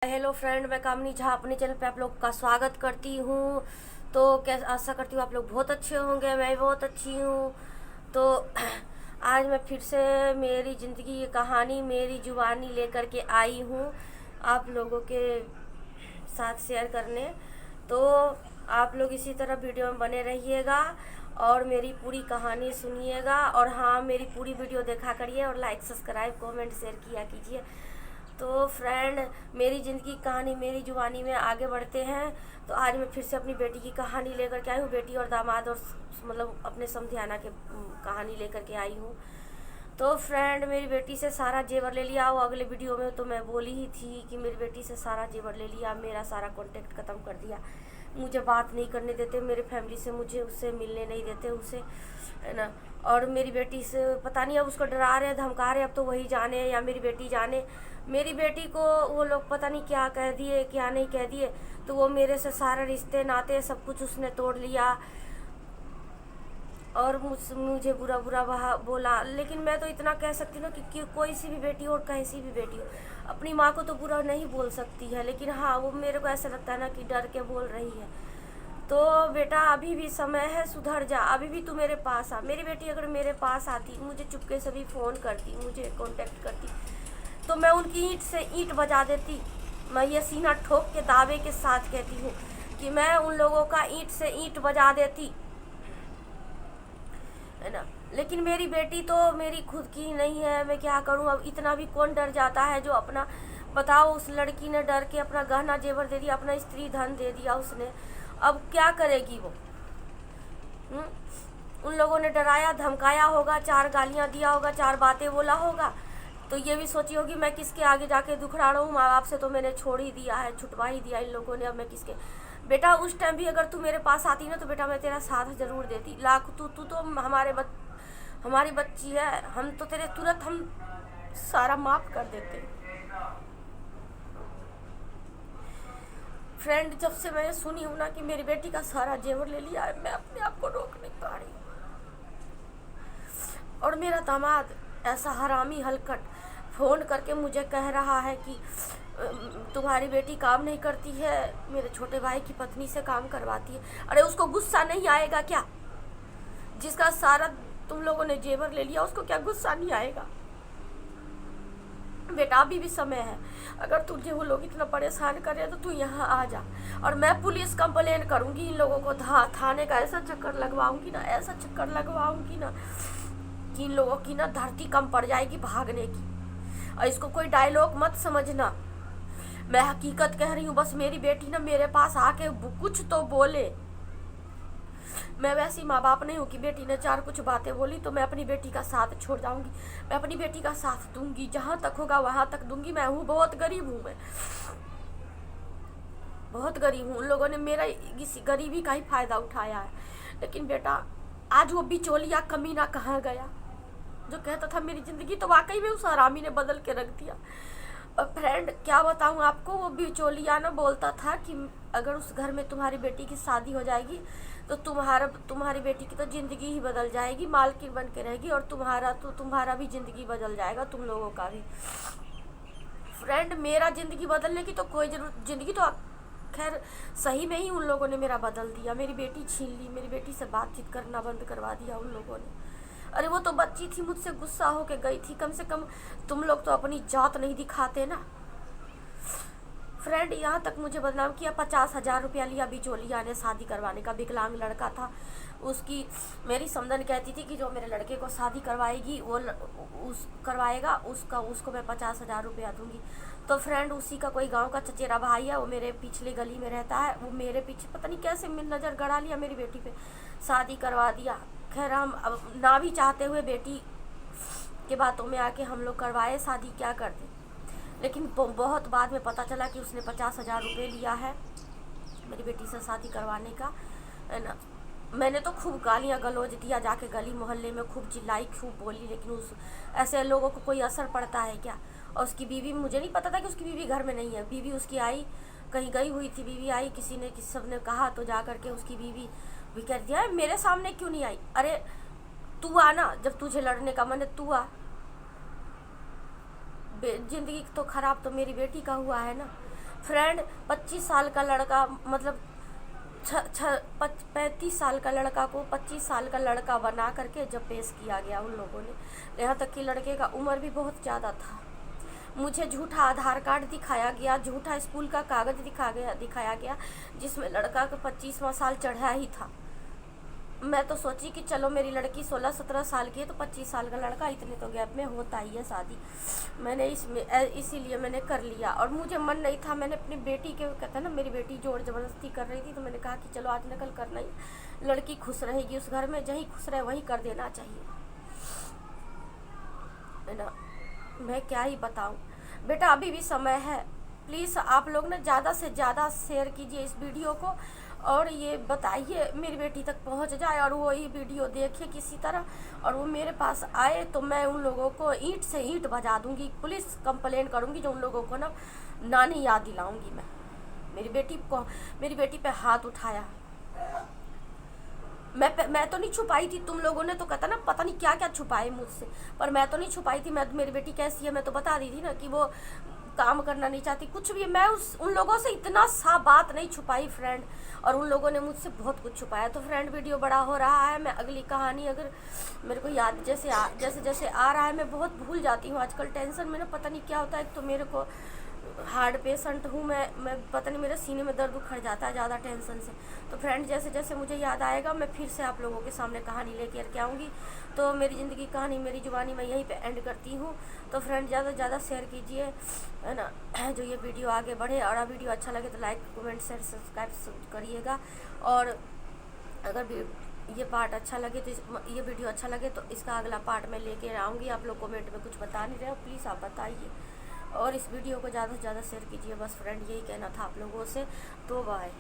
Hello friend, मैं कामिनी झा अपने channel पे आप लोग का स्वागत करती हूँ। तो कैसे आशा करती हूँ आप लोग बहुत अच्छे होंगे, मैं भी बहुत अच्छी हूँ। तो आज मैं फिर से मेरी ज़िंदगी की कहानी मेरी जुबानी लेकर के आई हूँ आप लोगों के साथ शेयर करने। तो आप लोग इसी तरह वीडियो में बने रहिएगा और मेरी पूरी कहानी सुनिएगा। और हाँ, मेरी पूरी वीडियो देखा करिए और लाइक सब्सक्राइब कमेंट शेयर किया कीजिए। तो फ्रेंड, मेरी ज़िंदगी की कहानी मेरी जुबानी में आगे बढ़ते हैं। तो आज मैं फिर से अपनी बेटी की कहानी लेकर के आई हूँ, बेटी और दामाद और मतलब अपने समधियाना के कहानी लेकर के आई हूँ। तो फ्रेंड, मेरी बेटी से सारा जेवर ले लिया। वो अगले वीडियो में तो मैं बोली ही थी कि मेरी बेटी से सारा जेवर ले लिया, मेरा सारा कांटेक्ट ख़त्म कर दिया, मुझे बात नहीं करने देते, मेरे फैमिली से मुझे उससे मिलने नहीं देते उसे, है ना। और मेरी बेटी से पता नहीं अब उसको डरा रहे धमका रहे, अब तो वही जाने या मेरी बेटी जाने। मेरी बेटी को वो लोग पता नहीं क्या कह दिए क्या नहीं कह दिए, तो वो मेरे से सारे रिश्ते नाते सब कुछ उसने तोड़ लिया और मुझे बुरा बुरा बोला। लेकिन मैं तो इतना कह सकती हूँ कि कोई सी भी बेटी हो और कैसी भी बेटी हो, अपनी माँ को तो बुरा नहीं बोल सकती है। लेकिन हाँ, वो मेरे को ऐसा लगता है ना कि डर के बोल रही है। तो बेटा, अभी भी समय है, सुधर जा, अभी भी तू मेरे पास आ। मेरी बेटी अगर मेरे पास आती, मुझे चुपके से भी फ़ोन करती, मुझे कांटेक्ट करती, तो मैं उनकी ईंट से ईंट बजा देती। मैं ये सीना ठोक के दावे के साथ कहती हूँ कि मैं उन लोगों का ईंट से ईंट बजा देती, है ना। लेकिन मेरी बेटी तो मेरी खुद की नहीं है, मैं क्या करूँ। अब इतना भी कौन डर जाता है जो अपना, बताओ, उस लड़की ने डर के अपना गहना जेवर दे दिया, अपना स्त्री धन दे दिया उसने। अब क्या करेगी वो? उन लोगों ने डराया धमकाया होगा, 4 गालियाँ दिया होगा, 4 बातें बोला होगा, तो ये भी सोची होगी मैं किसके आगे जाके दुखड़ा रहा हूँ। माँ बाप से तो मैंने छोड़ ही दिया है, छुटवा ही दिया इन लोगों ने, अब मैं किसके। बेटा, उस टाइम भी अगर तू मेरे पास आती ना तो बेटा मैं तेरा साथ ज़रूर देती। लाख तू तू तो हमारी बच्ची है, हम तो तेरे तुरंत हम सारा माफ़ कर देते। फ्रेंड, जब से मैं सुनी हूँ ना कि मेरी बेटी का सारा जेवर ले लिया है, मैं अपने आप को रोक नहीं पा रही। और मेरा दामाद ऐसा हरामी हलकट फ़ोन करके मुझे कह रहा है कि तुम्हारी बेटी काम नहीं करती है, मेरे छोटे भाई की पत्नी से काम करवाती है। अरे उसको गुस्सा नहीं आएगा क्या? जिसका सारा तुम लोगों ने जेवर ले लिया, उसको क्या गुस्सा नहीं आएगा? बेटा, अभी भी समय है। अगर तुझे वो लोग इतना परेशान कर रहे हैं तो तू यहाँ आ जा, और मैं पुलिस कंप्लेन करूँगी इन लोगों को। थाने का ऐसा चक्कर लगवाऊंगी ना, ऐसा चक्कर लगवाऊंगी ना कि इन लोगों की ना धरती कम पड़ जाएगी भागने की। और इसको कोई डायलॉग मत समझना, मैं हकीकत कह रही हूँ। बस मेरी बेटी ना मेरे पास आके कुछ तो बोले। मैं वैसी माँ बाप नहीं हूँ कि बेटी ने 4 कुछ बातें बोली तो मैं अपनी बेटी का साथ छोड़ जाऊंगी। मैं अपनी बेटी का साथ दूंगी, जहाँ तक होगा वहाँ तक दूंगी। मैं हूँ बहुत गरीब हूँ, मैं बहुत गरीब हूँ। उन लोगों ने मेरा इस गरीबी का ही फ़ायदा उठाया है। लेकिन बेटा, आज वो बिचौलिया कमीना कहाँ गया जो कहता था मेरी ज़िंदगी तो वाकई में उस हरामी ने बदल के रख दिया। और फ्रेंड, क्या बताऊँ आपको, वो बिचौलिया ना बोलता था कि अगर उस घर में तुम्हारी बेटी की शादी हो जाएगी तो तुम्हारी बेटी की तो ज़िंदगी ही बदल जाएगी, मालकिन बन के रहेगी, और तुम्हारा भी ज़िंदगी बदल जाएगा, तुम लोगों का भी। फ्रेंड, मेरा ज़िंदगी बदलने की तो कोई ज़रूरत, ज़िंदगी तो खैर सही में ही उन लोगों ने मेरा बदल दिया। मेरी बेटी छीन ली, मेरी बेटी से बातचीत करना बंद करवा दिया उन लोगों ने। अरे वो तो बच्ची थी, मुझसे गुस्सा होके गई थी। कम से कम तुम लोग तो अपनी जात नहीं दिखाते ना। फ्रेंड, यहाँ तक मुझे बदनाम किया। 50,000 रुपया लिया बिचौलिया ने शादी करवाने का। विकलांग लड़का था उसकी। मेरी समधन कहती थी कि जो मेरे लड़के को शादी करवाएगी वो करवाएगा उसको मैं 50,000 रुपया दूंगी। तो फ्रेंड, उसी का कोई गांव का चचेरा भाई है, वो मेरे पिछले गली में रहता है, वो मेरे पीछे पता नहीं कैसे नज़र गड़ा लिया, मेरी बेटी पे शादी करवा दिया। खैर, हम अब ना भी चाहते हुए बेटी के बातों में आके हम लोग करवाए शादी, क्या करते। लेकिन बहुत बाद में पता चला कि उसने 50,000 रुपये लिया है मेरी बेटी से शादी करवाने का, है ना। मैंने तो खूब गालियाँ गलौज दिया, जाके गली मोहल्ले में खूब चिल्लाई, खूब बोली। लेकिन उस ऐसे लोगों को कोई असर पड़ता है क्या? और उसकी बीवी, मुझे नहीं पता था कि उसकी बीवी घर में नहीं है। बीवी उसकी आई, कहीं गई हुई थी, बीवी आई, किसी सब ने कहा तो जा करके उसकी बीवी भी कह दिया, मेरे सामने क्यों नहीं आई? अरे तू आ ना, जब तुझे लड़ने का मन है तू आ। ज़िंदगी तो ख़राब तो मेरी बेटी का हुआ है ना। फ्रेंड 25 साल का लड़का, मतलब 35 साल का लड़का को 25 साल का लड़का बना करके जब पेश किया गया उन लोगों ने, यहाँ तक कि लड़के का उम्र भी बहुत ज़्यादा था। मुझे झूठा आधार कार्ड दिखाया गया, झूठा स्कूल का कागज़ दिखाया गया जिसमें लड़का का 25वां साल चढ़ा ही था। मैं तो सोची कि चलो मेरी लड़की 16-17 साल की है तो 25 साल का लड़का इतने तो गैप में होता ही है शादी। मैंने इसीलिए मैंने कर लिया। और मुझे मन नहीं था, मैंने अपनी बेटी के, कहते हैं ना, मेरी बेटी जोर ज़बरदस्ती कर रही थी तो मैंने कहा कि चलो आज नकल करना ही, लड़की खुश रहेगी उस घर में, जहीं खुश रहे वही कर देना चाहिए, है ना। मैं क्या ही बताऊँ बेटा, अभी भी समय है। प्लीज़ आप लोग ना ज़्यादा से ज़्यादा शेयर कीजिए इस वीडियो को और ये बताइए मेरी बेटी तक पहुंच जाए और वो ये वीडियो देखे किसी तरह और वो मेरे पास आए तो मैं उन लोगों को ईंट से ईंट बजा दूंगी, पुलिस कंप्लेन करूंगी जो उन लोगों को ना नानी याद दिलाऊंगी। मैं मेरी बेटी पे हाथ उठाया, मैं तो नहीं छुपाई थी, तुम लोगों ने तो कहता ना पता नहीं क्या क्या छुपाए मुझसे, पर मैं तो नहीं छुपाई थी। मैं मेरी बेटी कैसी है मैं तो बता दी थी ना, कि वो काम करना नहीं चाहती कुछ भी। मैं उन लोगों से इतना सा बात नहीं छुपाई फ्रेंड, और उन लोगों ने मुझसे बहुत कुछ छुपाया। तो फ्रेंड वीडियो बड़ा हो रहा है, मैं अगली कहानी अगर मेरे को याद जैसे आ रहा है, मैं बहुत भूल जाती हूँ आजकल टेंशन में ना, पता नहीं क्या होता है। तो मेरे को हार्ट पेशेंट हूँ मैं पता नहीं, मेरे सीने में दर्द उखड़ जाता है ज़्यादा टेंशन से। तो फ्रेंड जैसे जैसे मुझे याद आएगा मैं फिर से आप लोगों के सामने कहानी लेकर के आऊँगी। तो मेरी ज़िंदगी कहानी मेरी जुबानी मैं यहीं पे एंड करती हूँ। तो फ्रेंड ज़्यादा से ज़्यादा शेयर कीजिए, है ना, जो ये वीडियो आगे बढ़े। और वीडियो अच्छा लगे तो लाइक कमेंट शेयर सब्सक्राइब करिएगा। और अगर ये पार्ट अच्छा लगे तो ये वीडियो अच्छा लगे तो इसका अगला पार्ट मैं लेके आऊँगी। आप लोग कमेंट में कुछ बता नहीं रहे हो, प्लीज़ आप बताइए और इस वीडियो को ज़्यादा से ज़्यादा शेयर कीजिए। बस फ्रेंड यही कहना था आप लोगों से। तो बाय।